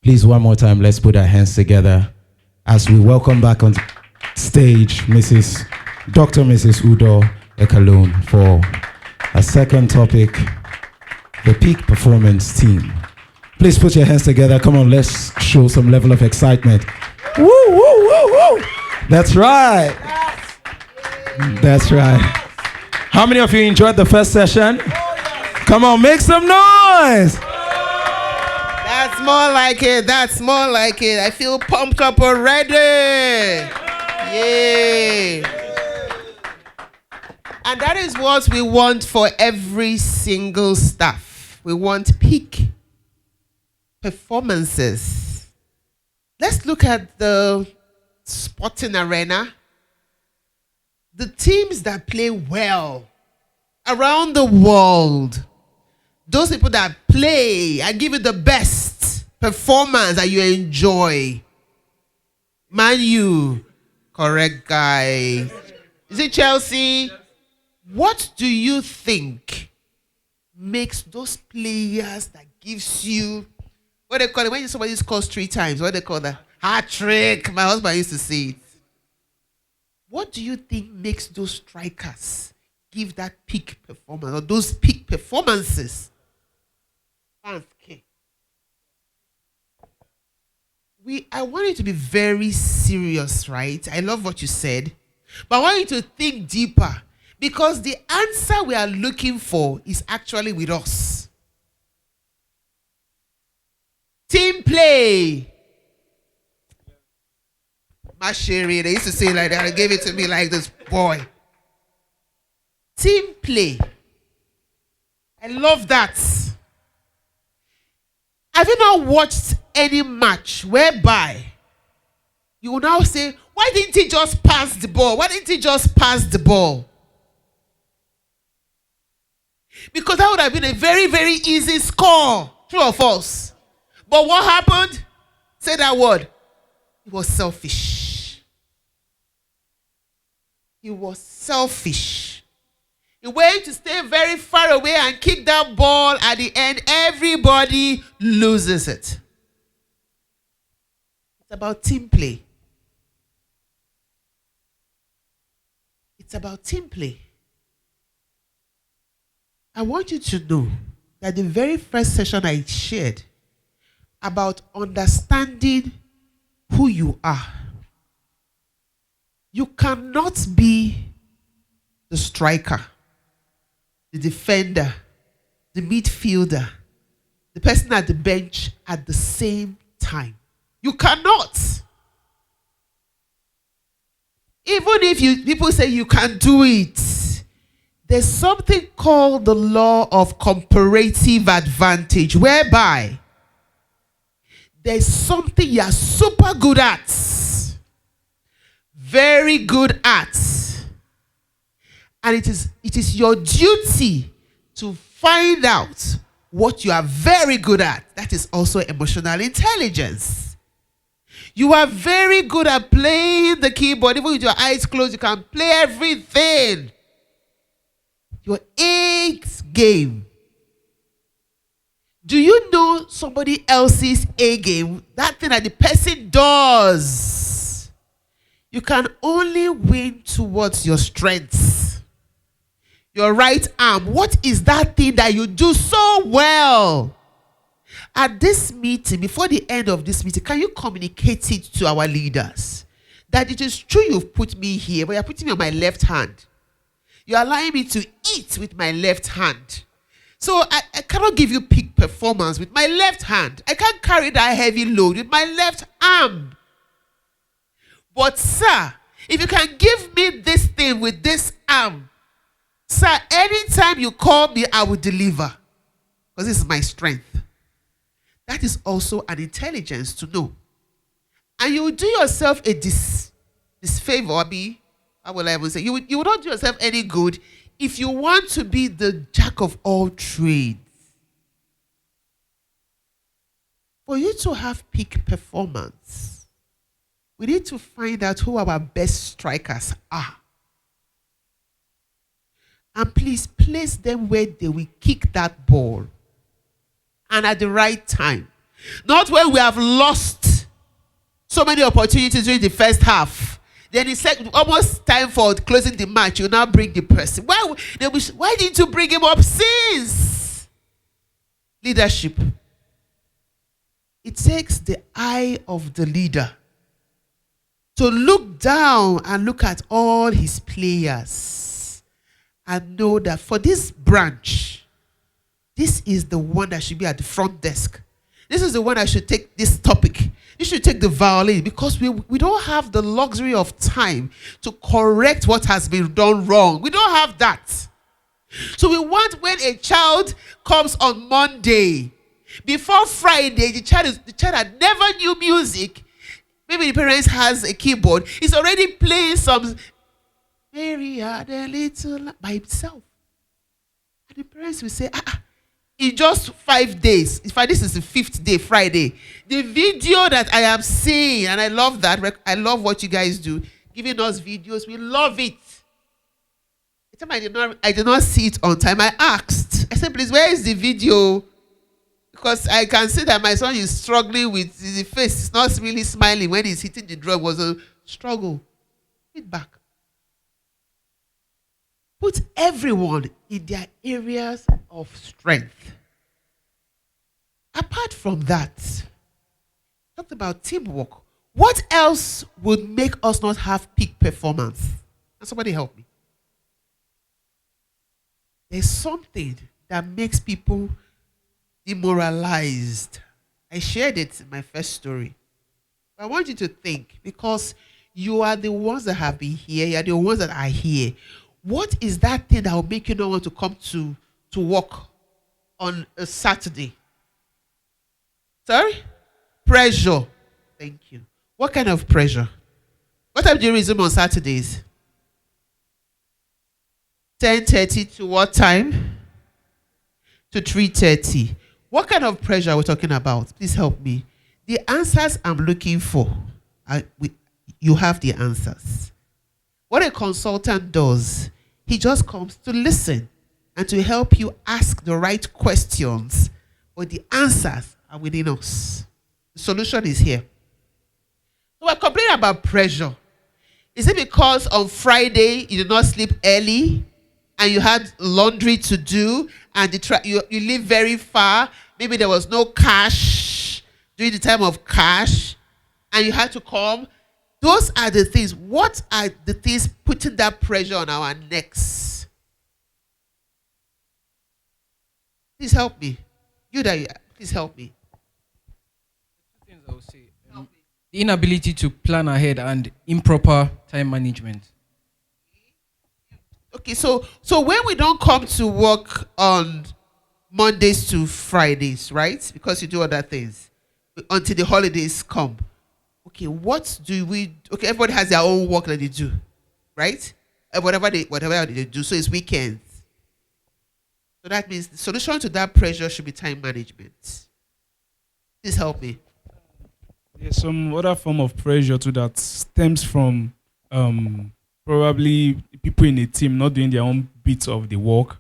Please, one more time, let's put our hands together as we welcome back on stage Dr. Mrs. Udoh Ikalone for a second topic, the peak performance team. Please put your hands together. Come on, let's show some level of excitement. Woo, woo, woo, woo. That's right. That's right. How many of you enjoyed the first session? Come on, make some noise. That's more like it. That's more like it. I feel pumped up already. Yay. And that is what we want for every single staff. We want peak performances. Let's look at the sporting arena. The teams that play well around the world, those people that play and give you the best performance that you enjoy. Man U, correct guy. Is it Chelsea? What do you think makes those players that gives you, what they call it, when somebody scores 3 times, what they call that? Hat trick. My husband used to say it. What do you think makes those strikers give that peak performance or those peak performances? I want you to be very serious, right? I love what you said, but I want you to think deeper because the answer we are looking for is actually with us. Team play. Mashiri, they used to say it like that. They gave it to me like this, boy. Team play. I love that. Have you not watched any match whereby you will now say, why didn't he just pass the ball? Why didn't he just pass the ball? Because that would have been a very, very easy score. True or false? But what happened? Say that word. He was selfish. He was selfish. He went to stay very far away and kick that ball. At the end, everybody loses it. It's about team play. It's about team play. I want you to know that the very first session I shared about understanding who you are. You cannot be the striker, the defender, the midfielder, the person at the bench at the same time. You cannot. Even if people say you can do it, there's something called the law of comparative advantage, whereby there's something you're super good at, very good at, and it is your duty to find out what you are very good at. That is also emotional intelligence. You are very good at playing the keyboard. Even with your eyes closed, you can play everything. Your 8th game. Do you know somebody else's A game? That thing that the person does. You can only win towards your strengths. Your right arm. What is that thing that you do so well? At this meeting, before the end of this meeting, can you communicate it to our leaders? That it is true you've put me here, but you're putting me on my left hand. You're allowing me to eat with my left hand. So I cannot give you peak performance with my left hand. I can't carry that heavy load with my left arm. But sir, if you can give me this thing with this arm, sir, anytime you call me, I will deliver. Because this is my strength. That is also an intelligence to know. And you will do yourself a disfavor, how will I even say? You will not do yourself any good if you want to be the jack of all trades. For you to have peak performance, we need to find out who our best strikers are. And please place them where they will kick that ball. and at the right time. Not when we have lost so many opportunities during the first half. Then it's like almost time for closing the match. You now bring the person. Why didn't you bring him up since? Leadership. It takes the eye of the leader to look down and look at all his players and know that for this branch, this is the one that should be at the front desk. This is the one that should take this topic. You should take the violin, because we don't have the luxury of time to correct what has been done wrong. We don't have that. So we want, when a child comes on Monday, before Friday, the child that never knew music, maybe the parents has a keyboard, is already playing some Mary had a little by himself. And the parents will say, in just 5 days, in fact, this is the 5th day, Friday, the video that I am seeing, and I love that, I love what you guys do, giving us videos, we love it. The time I did not see it on time, I asked, I said, please, where is the video? Because I can see that my son is struggling with the face. It's not really smiling when he's hitting the drum. It was a struggle. Feedback. Put everyone in their areas of strength. Apart from that, talked about teamwork. What else would make us not have peak performance? Can somebody help me? There's something that makes people demoralized. I shared it in my first story. I want you to think, because you are the ones that have been here, you are the ones that are here. What is that thing that will make you not want to come to work on a Saturday? Sorry? Pressure. Thank you. What kind of pressure? What time do you resume on Saturdays? 10:30 to what time? To 3:30. What kind of pressure are we talking about? Please help me. The answers I'm looking for, you have the answers. What a consultant does, he just comes to listen and to help you ask the right questions, but the answers are within us. The solution is here. So we're complaining about pressure. Is it because on Friday you did not sleep early and you had laundry to do and you live very far? Maybe there was no cash during the time of cash and you had to come. Those are the things. What are the things putting that pressure on our necks? Please help me. Please help me. Things I would say. The inability to plan ahead and improper time management. Okay, so when we don't come to work on Mondays to Fridays, right? Because you do other things until the holidays come. Okay, okay, everybody has their own work that they do, right? Whatever they do, so it's weekends. So that means the solution to that pressure should be time management. Please help me. There's some other form of pressure too that stems from probably people in a team not doing their own bits of the work.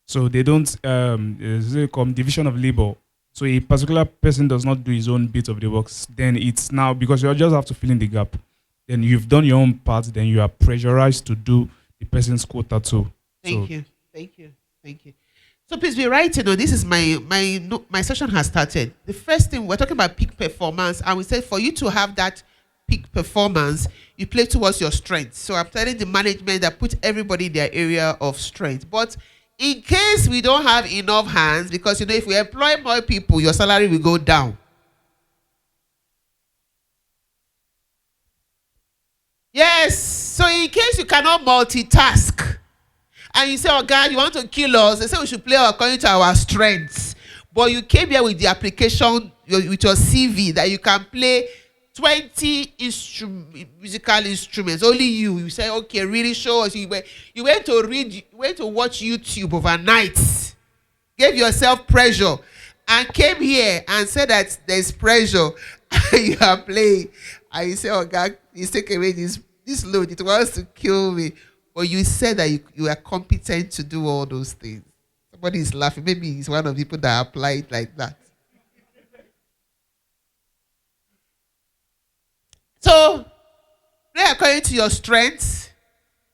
So they don't, they call division of labor. So a particular person does not do his own bit of the work, then it's now, because you just have to fill in the gap. Then you've done your own part, then you are pressurized to do the person's quota too. Thank you. So please be writing. This is my session has started. The first thing, we're talking about peak performance, and we said for you to have that peak performance, you play towards your strengths. So I'm telling the management that put everybody in their area of strength. But in case we don't have enough hands, because if we employ more people, your salary will go down. Yes. So in case you cannot multitask, and you say, oh God, you want to kill us, they say we should play according to our strengths. But you came here with the application, with your CV, that you can play 20 musical instruments. Only you. You say, okay, really show us. You went to watch YouTube overnight, gave yourself pressure, and came here and said that there's pressure, and you are playing. And you say, oh God, please take away this load. It wants to kill me. But you said that you are competent to do all those things. Somebody is laughing. Maybe he's one of the people that apply it like that. So, play according to your strengths.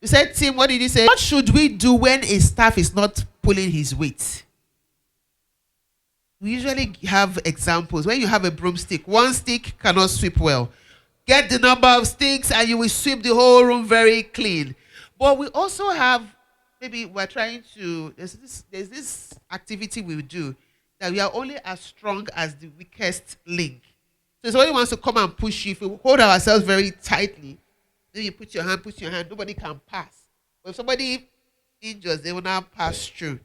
You said, Tim, what did you say? What should we do when a staff is not pulling his weight? We usually have examples. When you have a broomstick, one stick cannot sweep well. Get the number of sticks and you will sweep the whole room very clean. But we also have, maybe we're trying to, there's this activity we do that we are only as strong as the weakest link. So if somebody wants to come and push you, if we hold ourselves very tightly, then you put your hand, nobody can pass. But if somebody injures, they will now pass through.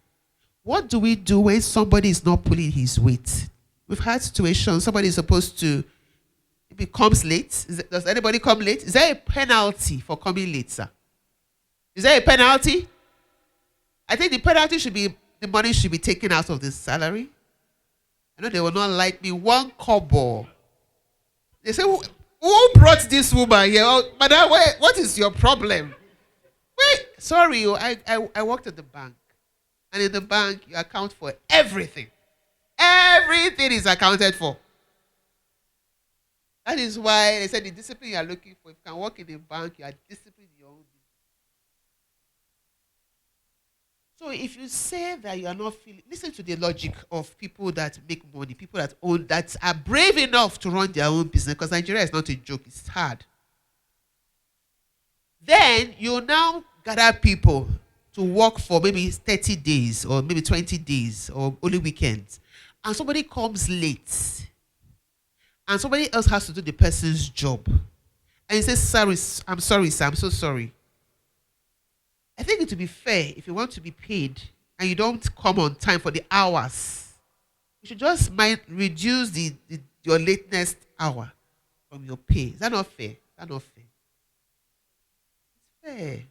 What do we do when somebody is not pulling his weight? We've had situations, somebody is supposed to, if he comes late, does anybody come late? Is there a penalty for coming late, sir? Is there a penalty? I think the penalty should be, the money should be taken out of the salary. I know they will not like me. 1 kobo. They say, who brought this woman here? Oh, madam, what is your problem? Wait, sorry, I worked at the bank. And in the bank, you account for everything. Everything is accounted for. That is why they said the discipline you are looking for, if you can work in a bank, you are disciplined in your own business. So if you say that you are not feeling, listen to the logic of people that make money, people that own, that are brave enough to run their own business, because Nigeria is not a joke, it's hard. Then you now gather people to work for maybe 30 days or maybe 20 days or only weekends. And somebody comes late. And somebody else has to do the person's job. And he says, sorry, I'm sorry, sir, I'm so sorry. I think it would be fair if you want to be paid and you don't come on time for the hours. You should just reduce your lateness hour from your pay. Is that not fair? Is that not fair? It's fair.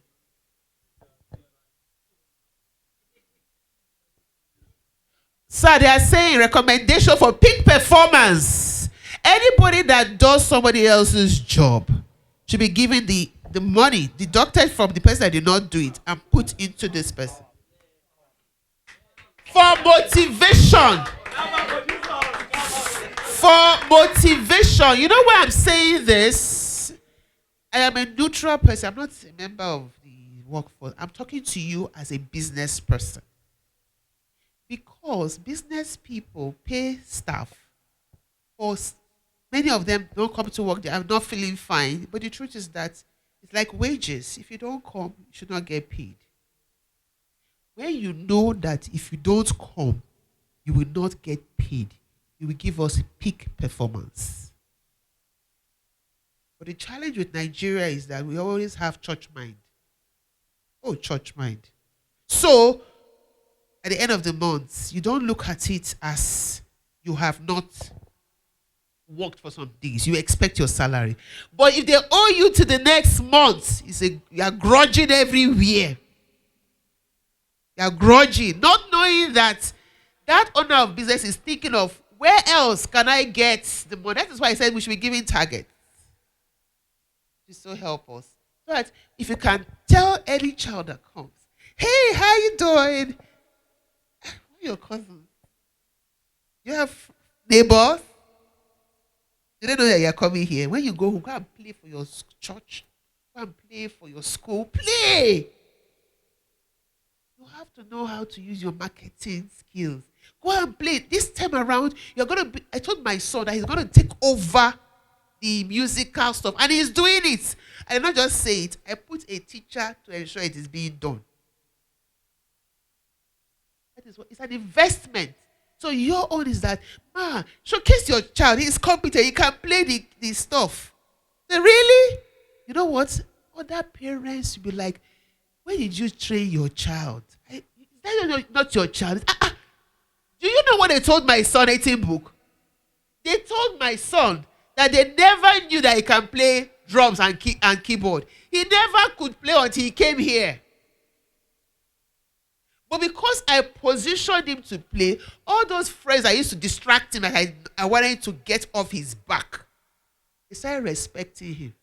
So they are saying recommendation for peak performance. Anybody that does somebody else's job should be given the money deducted from the person that did not do it and put into this person. For motivation. For motivation. You know why I'm saying this? I am a neutral person. I'm not a member of the workforce. I'm talking to you as a business person. Because business people pay staff, or many of them don't come to work, they are not feeling fine. But the truth is that it's like wages. If you don't come, you should not get paid. When you know that if you don't come, you will not get paid, you will give us peak performance. But the challenge with Nigeria is that we always have church mind. Oh, church mind. So, at the end of the month, you don't look at it as you have not worked for some days. You expect your salary. But if they owe you to the next month, you are grudging everywhere. You are grudging, not knowing that that owner of business is thinking of where else can I get the money. That is why I said we should be giving targets. Just so help us. So that if you can tell any child that comes, hey, how you doing? Your cousins. You have neighbors. You don't know that you're coming here. When you go home, go and play for your church. Go and play for your school. Play. You have to know how to use your marketing skills. Go and play. This time around, you're going to be, I told my son that he's going to take over the musical stuff. And he's doing it. I did not just say it. I put a teacher to ensure it is being done. It's an investment. So your own is that, showcase your child. He's competent. He can play the stuff. So really? You know what? Other parents will be like, where did you train your child? That's not your child. Do you know what they told my son, 18 book? They told my son that they never knew that he can play drums and keyboard. He never could play until he came here. But because I positioned him to play, all those friends I used to distract him, like I wanted to get off his back, they started respecting him.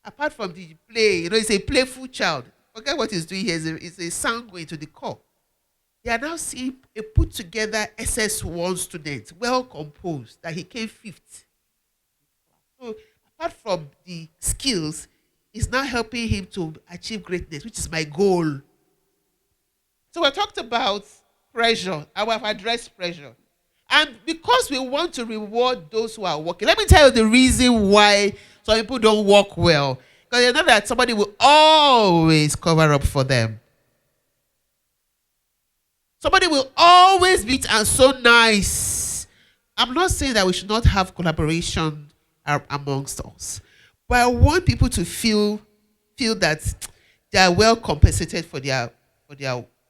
Apart from the play, he's a playful child. Forget what he's doing here. It's a sound going to the core. They are now seeing a put together SS1 student, well composed, that he came 5th. So apart from the skills, is now helping him to achieve greatness, which is my goal. So we talked about pressure. I have addressed pressure. And because we want to reward those who are working, let me tell you the reason why some people don't work well. Because they know that somebody will always cover up for them. Somebody will always be and so nice. I'm not saying that we should not have collaboration amongst us, but I want people to feel that they are well compensated for their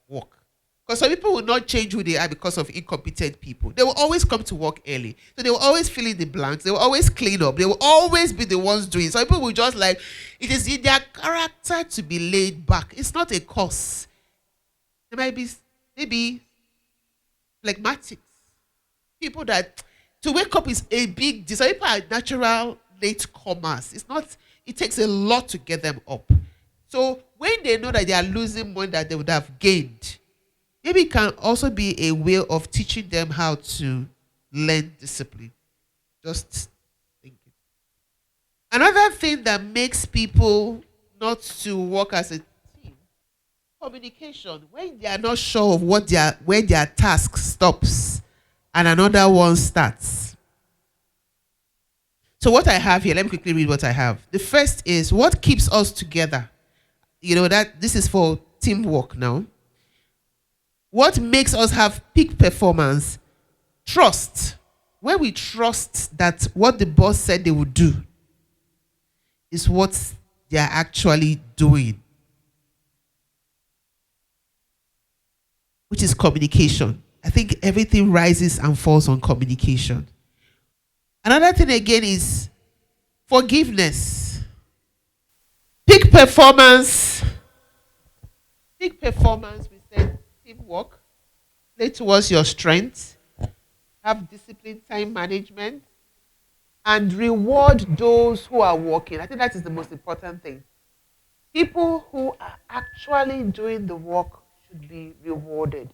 work. Because some people will not change who they are because of incompetent people. They will always come to work early. So they will always fill in the blanks. They will always clean up. They will always be the ones doing. Some people will just like, it is in their character to be laid back. It's not a curse. There might be maybe phlegmatics. People that to wake up is a big deal. Some people are natural late comers. It's not, it takes a lot to get them up. So when they know that they are losing money that they would have gained, maybe it can also be a way of teaching them how to learn discipline. Just thinking. Another thing that makes people not to work as a team, communication. When they are not sure of where their task stops and another one starts. So what I have here, let me quickly read what I have. The first is what keeps us together. You know that this is for teamwork now. What makes us have peak performance? Trust. When we trust that what the boss said they would do is what they are actually doing, which is communication. I think everything rises and falls on communication. Another thing again is forgiveness. Peak performance. Peak performance, we said teamwork. Play towards your strengths. Have discipline, time management. And reward those who are working. I think that is the most important thing. People who are actually doing the work should be rewarded.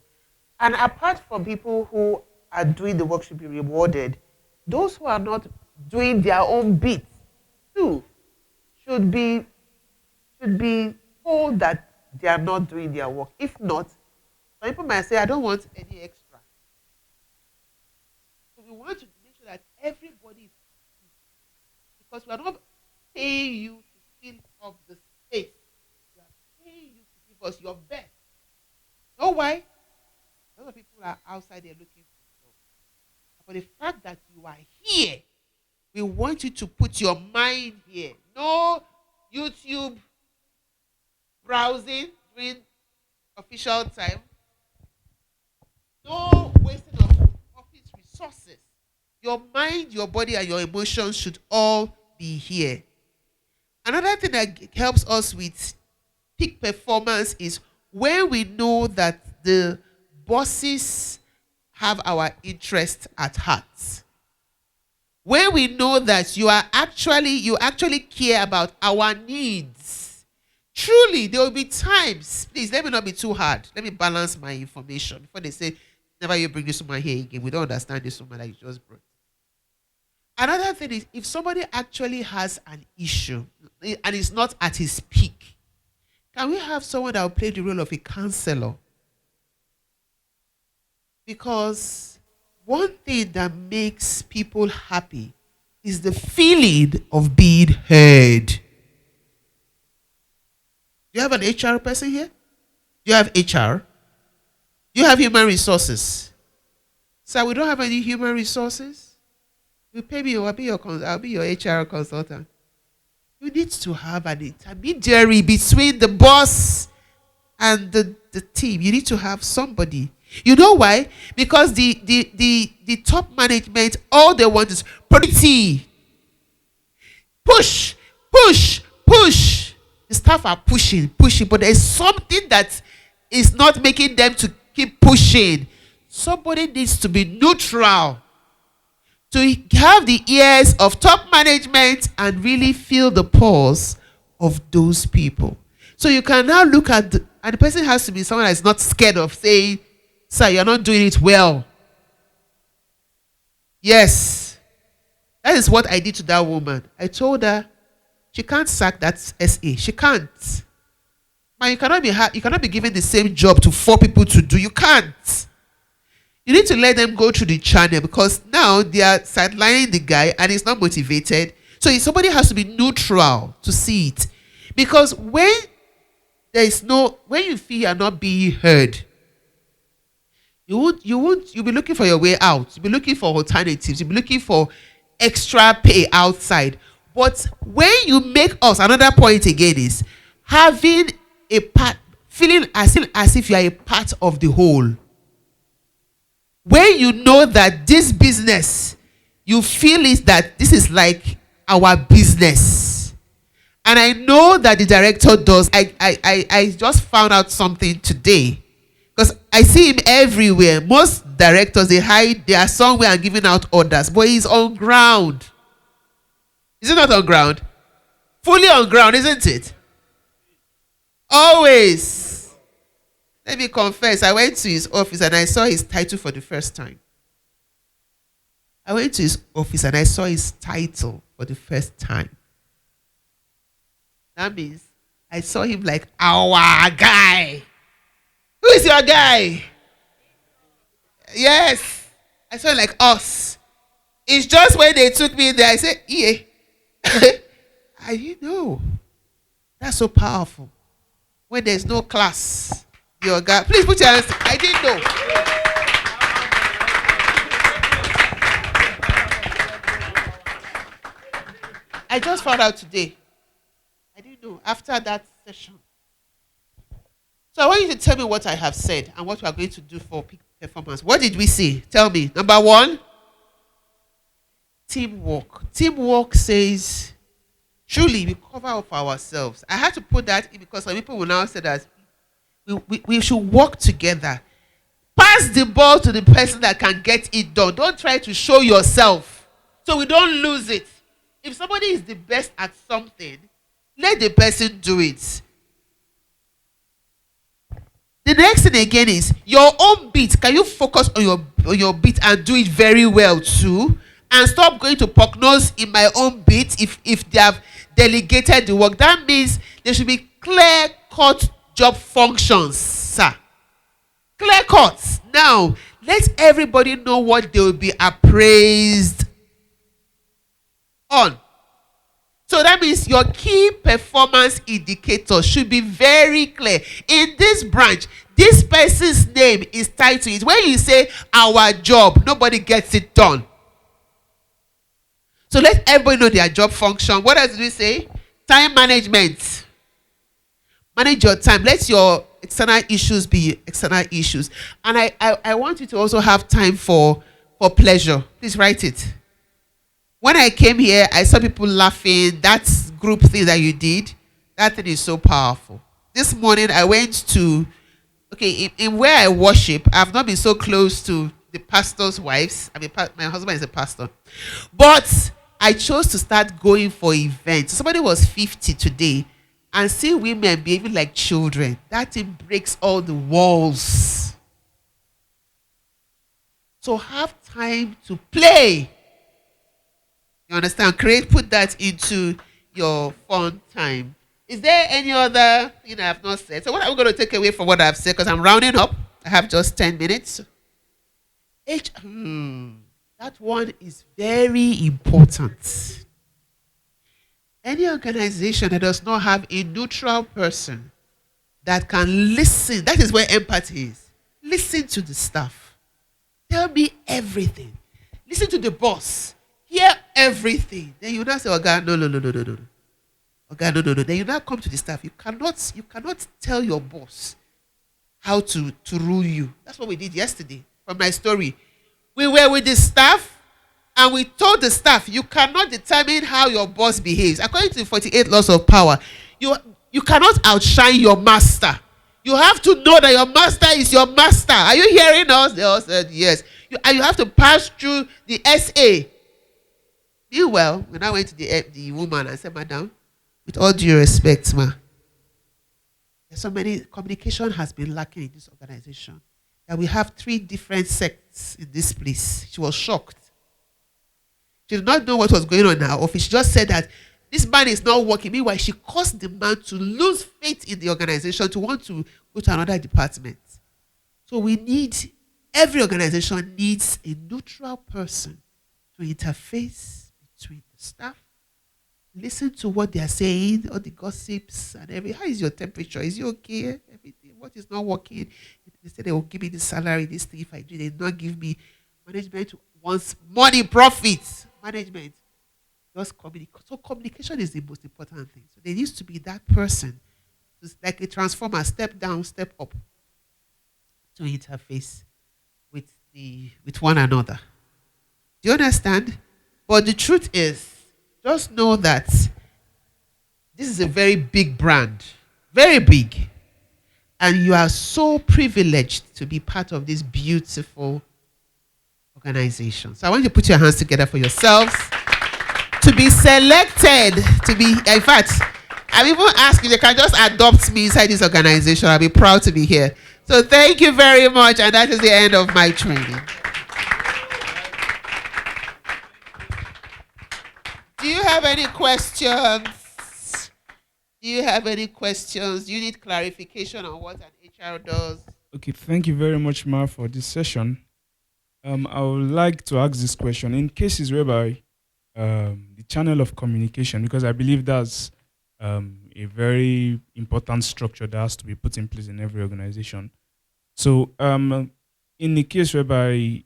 And apart from people who are doing the work should be rewarded, those who are not doing their own bit too should be told that they are not doing their work. If not, some people might say, I don't want any extra. So we want to make sure that everybody is, because we are not paying you to fill up the space. We are paying you to give us your best. Know why? A lot of people are outside there looking for jobs. But the fact that you are here, we want you to put your mind here. No YouTube browsing during official time. No wasting of office resources. Your mind, your body, and your emotions should all be here. Another thing that helps us with peak performance is when we know that the bosses have our interest at heart. When we know that you actually care about our needs. Truly, there will be times, please let me not be too hard. Let me balance my information before they say, never you bring this woman here again. We don't understand this woman that you just brought. Another thing is, if somebody actually has an issue and is not at his peak, can we have someone that will play the role of a counselor? Because one thing that makes people happy is the feeling of being heard. Do you have an HR person here? Do you have HR? Do you have human resources? Sir, we don't have any human resources. You pay me, I'll be your HR consultant. You need to have an intermediary between the boss and the team. You need to have somebody. You know why? Because the top management, all they want is productivity. Push, push, push. The staff are pushing, but there's something that is not making them to keep pushing. Somebody needs to be neutral to have the ears of top management and really feel the pulse of those people. So you can now look at and the person has to be someone that's not scared of saying, sir, you're not doing it well. Yes. That is what I did to that woman. I told her she can't sack that SA. She can't. Man, you cannot be given the same job to 4 people to do. You can't. You need to let them go through the channel, because now they are sidelining the guy and he's not motivated. So somebody has to be neutral to see it. Because when you feel you're not being heard, you'll be looking for your way out. You'll be looking for alternatives. You'll be looking for extra pay outside. But when you make us, another point again is having a part, feeling as if you are a part of the whole. When you know that this business, you feel it that this is like our business. And I know that the director does. I just found out something today, because I see him everywhere. Most directors, they are somewhere and giving out orders, but he's on ground. Is it not on ground? Fully on ground, isn't it? Always. Let me confess, I went to his office and I saw his title for the first time. I went to his office and I saw his title for the first time. That means I saw him like our guy. Who is your guy? Yes. I saw him like us. It's just when they took me there, I said, yeah. I didn't know. That's so powerful. When there's no class, your guy. Please put your hands. I didn't know. I just found out today. I didn't know after that session. So I want you to tell me what I have said and what we are going to do for peak performance. What did we see? Tell me. Number 1, teamwork. Teamwork says, truly, we cover up ourselves. I had to put that in because some people will now say that we should work together. Pass the ball to the person that can get it done. Don't try to show yourself so we don't lose it. If somebody is the best at something, let the person do it. The next thing again is your own bit. Can you focus on your bit and do it very well too? And stop going to prognose in my own bit if they have delegated the work. That means there should be clear-cut job functions, sir. Clear-cut. Now, let everybody know what they will be appraised on. So that means your key performance indicators should be very clear. In this branch, this person's name is tied to it. When you say our job, nobody gets it done. So let everybody know their job function. What else did we say? Time management. Manage your time. Let your external issues be external issues. And I want you to also have time for pleasure. Please write it. When I came here, I saw people laughing. That group thing that you did, that thing is so powerful. This morning, I went to, in where I worship, I've not been so close to the pastor's wives. My husband is a pastor. But I chose to start going for events. Somebody was 50 today, and see women behaving like children. That thing breaks all the walls. So have time to play. You understand? Put that into your fun time. Is there any other thing I have not said? So what are we going to take away from what I've said? Because I'm rounding up. I have just 10 minutes. That one is very important. Any organization that does not have a neutral person that can listen, that is where empathy is. Listen to the staff. Tell me everything. Listen to the boss. Hear everything. Then you not say, oh God, no. Oh God, no. Then you now come to the staff. You cannot tell your boss how to rule you. That's what we did yesterday from my story. We were with the staff and we told the staff, you cannot determine how your boss behaves. According to the 48 laws of power, you cannot outshine your master. You have to know that your master is your master. Are you hearing us? They all said yes. And you have to pass through the SA. Meanwhile, when I went to the woman, I said, Madam, with all due respect, ma, there's so many, communication has been lacking in this organization that we have 3 different sects in this place. She was shocked. She did not know what was going on in her office. She just said that this man is not working. Meanwhile, she caused the man to lose faith in the organization, to want to go to another department. So every organization needs a neutral person to interface between the staff, listen to what they are saying, all the gossips and everything. How is your temperature? Is it okay? Everything. What is not working? They say they will give me the salary, this thing. If I do, they not give me. Management wants money, profit. Management just communicate. So communication is the most important thing. So there needs to be that person, it's like a transformer, step down, step up, to interface with one another. Do you understand? But the truth is, just know that this is a very big brand, very big, and you are so privileged to be part of this beautiful organization. So I want you to put your hands together for yourselves to be selected to be. In fact, I'm even asking if they can just adopt me inside this organization. I'll be proud to be here. So thank you very much, and that is the end of my training. Do you have any questions? Do you have any questions? Do you need clarification on what an HR does? Okay, thank you very much, Ma, for this session. I would like to ask this question. In cases whereby the channel of communication, because I believe that's a very important structure that has to be put in place in every organization. So in the case whereby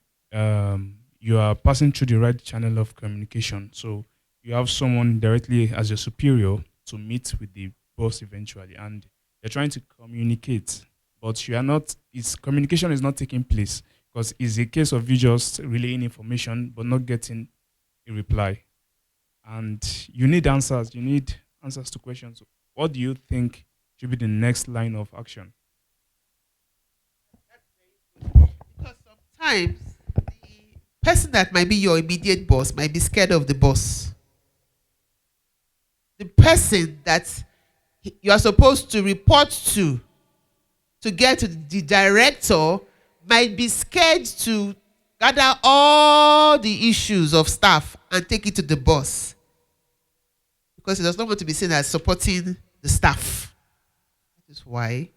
you are passing through the right channel of communication, so you have someone directly as your superior to meet with the boss eventually, and you're trying to communicate, but you are not, communication is not taking place, because it's a case of you just relaying information but not getting a reply. And you need answers to questions. What do you think should be the next line of action? Because sometimes the person that might be your immediate boss might be scared of the boss. The person that you are supposed to report to get to the director might be scared to gather all the issues of staff and take it to the boss, because he does not want to be seen as supporting the staff. That is why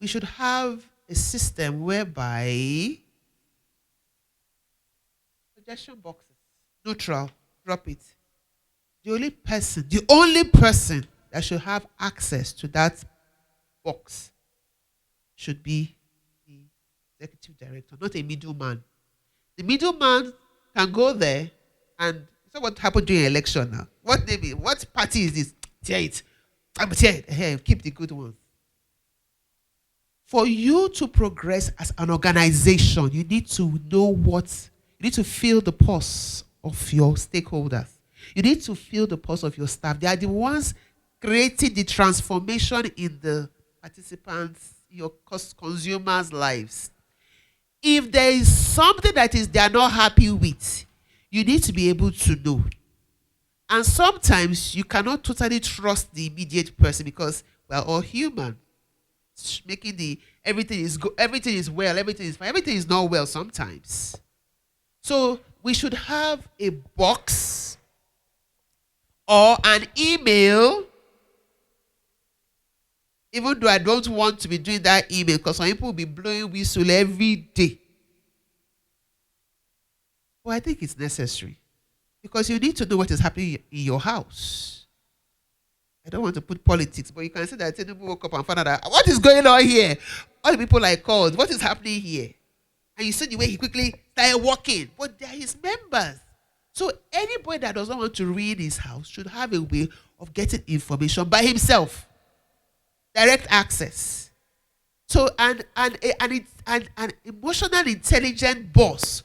we should have a system whereby suggestion boxes, neutral, drop it. The only person that should have access to that box should be the executive director, not a middleman. The middleman can go there and so what happened during election now? What party is this? Tear it. I'm tear it. Hey, keep the good ones. For you to progress as an organization, you need to you need to feel the pulse of your stakeholders. You need to feel the pulse of your staff. They are the ones creating the transformation in the participants, your consumers' lives. If there is something that they are not happy with, you need to be able to know. And sometimes you cannot totally trust the immediate person because we are all human. Everything is well, everything is fine, everything is not well sometimes. So we should have a box or an email, even though I don't want to be doing that email because some people will be blowing whistle every day. But I think it's necessary because you need to know what is happening in your house. I don't want to put politics, but you can see that people woke up and found out that what is going on here? All the people I called, what is happening here? And you see the way he quickly started walking. But they are his members. So anybody that doesn't want to read his house should have a way of getting information by himself. Direct access. So an emotional intelligent boss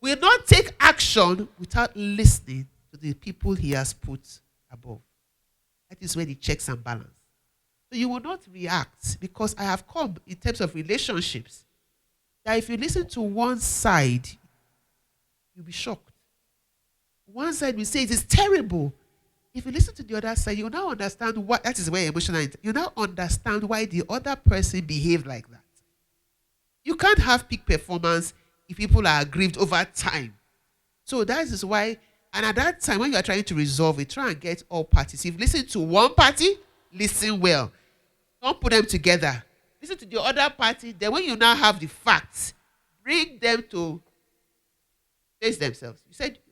will not take action without listening to the people he has put above. That is where the checks and balance. So you will not react, because I have come in terms of relationships that if you listen to one side, you'll be shocked. One side will say it is terrible. If you listen to the other side, you now understand what, that is where emotional, you now understand why the other person behaved like that. You can't have peak performance if people are aggrieved over time. So that is why And at that time, when you are trying to resolve it, try and get all parties. If you listen to one party, listen well. Don't put them together. Listen to the other party. Then when you now have the facts, bring them to face themselves.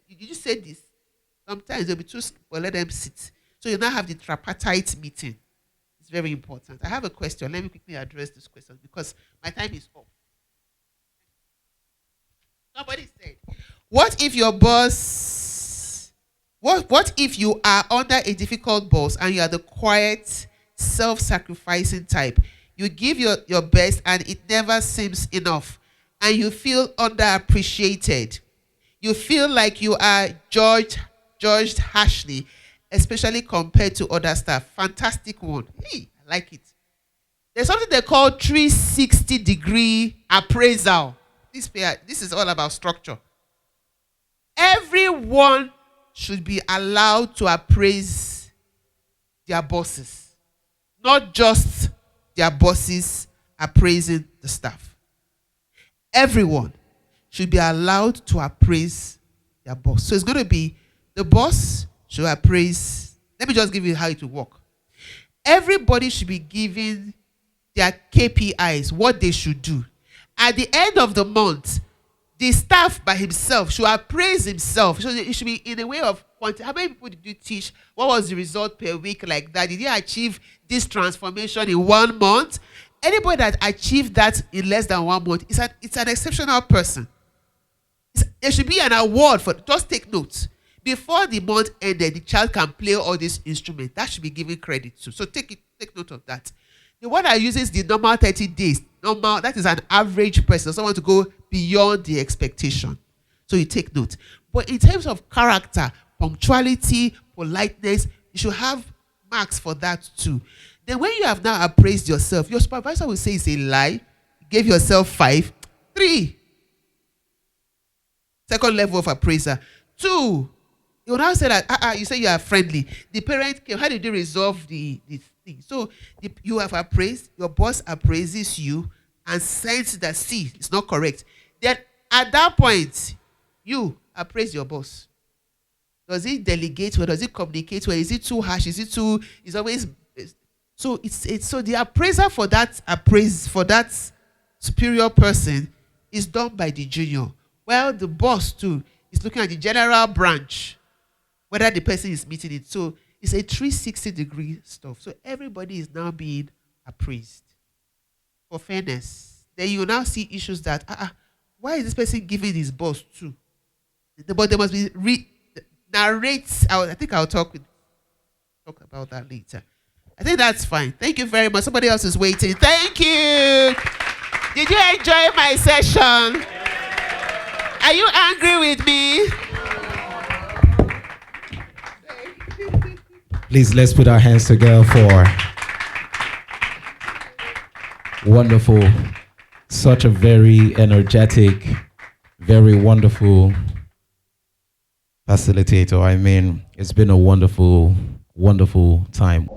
You just said this. Sometimes they'll be too small, but let them sit. So you now have the tripartite meeting. It's very important. I have a question. Let me quickly address this question because my time is up. Somebody said, what if your boss, what if you are under a difficult boss and you are the quiet, self-sacrificing type? You give your best and it never seems enough. And you feel underappreciated. You feel like you are judged harshly, especially compared to other staff. Fantastic one. Hey, I like it. There's something they call 360-degree appraisal. This is all about structure. Everyone should be allowed to appraise their bosses, not just their bosses appraising the staff. Everyone should be allowed to appraise their boss. So it's going to be the boss should appraise. Let me just give you how it will work. Everybody should be given their KPIs, what they should do. At the end of the month, the staff by himself should appraise himself. So it should be in a way of quantity. How many people did you teach? What was the result per week like that? Did you achieve this transformation in 1 month? Anybody that achieved that in less than 1 month, it's an exceptional person. There should be an award for, just take notes. Before the month ended, the child can play all these instruments. That should be given credit to. So take note of that. The one that uses the normal 30 days, that is an average person. Someone to go beyond the expectation. So you take note. But in terms of character, punctuality, politeness, you should have marks for that too. Then when you have now appraised yourself, your supervisor will say it's a lie. You gave yourself 5, 3. Second level of appraiser. 2, you will now say that, you say you are friendly. The parent came, how did you resolve the thing? So you have appraised, your boss appraises you and says that, see, it's not correct. Then at that point, you appraise your boss. Does he delegate well? Does he communicate well? Is it too harsh? Is always, so so the appraiser for that superior person is done by the junior. Well, the boss too is looking at the general branch, whether the person is meeting it. So it's a 360-degree stuff. So everybody is now being appraised for fairness. Then you now see issues that, why is this person giving his boss 2? But there must be narrates. I think I'll talk about that later. I think that's fine. Thank you very much. Somebody else is waiting. Thank you. Did you enjoy my session? Are you angry with me? Please, let's put our hands together for wonderful, such a very energetic, very wonderful facilitator. I mean, it's been a wonderful, wonderful time.